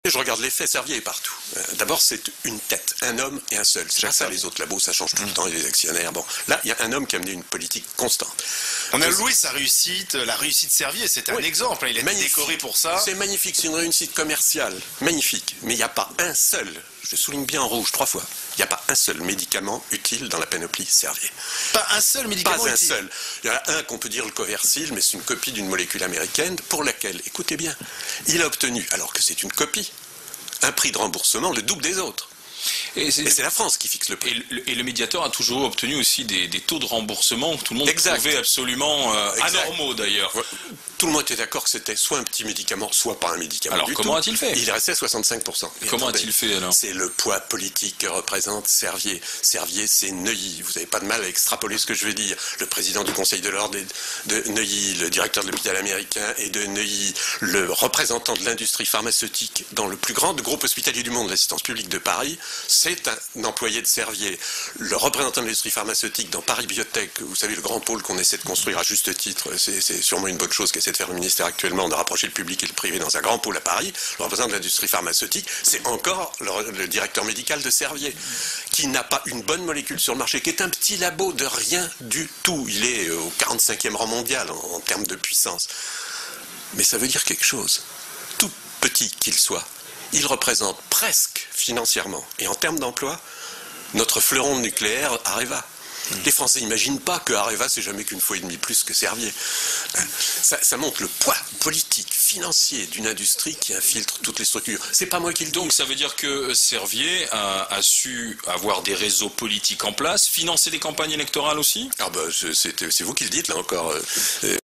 Je regarde les faits, Servier est partout. D'abord, c'est une tête, un homme et un seul. C'est pas ça, les autres là-bas, ça change tout le temps, et les actionnaires. Bon, là, il y a un homme qui a mené une politique constante. On a loué sa réussite, la réussite Servier, c'est un exemple. Il a été décoré pour ça. C'est magnifique, c'est une réussite commerciale, magnifique. Mais il n'y a pas un seul, je souligne bien en rouge 3 fois, il n'y a pas un seul médicament utile dans la panoplie Servier. Pas un seul médicament utile. Pas un seul. Il y en a un qu'on peut dire le Coversil, mais c'est une copie d'une molécule américaine pour laquelle, écoutez bien, il a obtenu, alors que c'est une copie, un prix de remboursement le double des autres. Et c'est la France qui fixe le prix. Et le médiateur a toujours obtenu aussi des taux de remboursement que tout le monde trouvait absolument anormaux d'ailleurs. Tout le monde était d'accord que c'était soit un petit médicament, soit pas un médicament. Alors comment a-t-il fait? Il restait 65%. Comment a-t-il fait alors? C'est le poids politique que représente Servier. Servier, c'est Neuilly. Vous n'avez pas de mal à extrapoler ce que je veux dire. Le président du Conseil de l'Ordre de Neuilly, le directeur de l'hôpital américain et de Neuilly, le représentant de l'industrie pharmaceutique dans le plus grand groupe hospitalier du monde, l'Assistance publique de Paris, c'est un employé de Servier. Le représentant de l'industrie pharmaceutique dans Paris Biotech, vous savez, le grand pôle qu'on essaie de construire à juste titre, c'est sûrement une bonne chose qu'essaie de faire le ministère actuellement, de rapprocher le public et le privé dans un grand pôle à Paris. Le représentant de l'industrie pharmaceutique, c'est encore le directeur médical de Servier, qui n'a pas une bonne molécule sur le marché, qui est un petit labo de rien du tout. Il est au 45e rang mondial en termes de puissance. Mais ça veut dire quelque chose. Tout petit qu'il soit, il représente presque financièrement et en termes d'emploi notre fleuron nucléaire Areva. Les Français n'imaginent pas que Areva c'est jamais qu'une fois et demie plus que Servier. Ça montre le poids politique, financier d'une industrie qui infiltre toutes les structures. C'est pas moi qui le dis. Donc ça veut dire que Servier a su avoir des réseaux politiques en place, financer des campagnes électorales aussi? Ah bah c'est vous qui le dites là encore.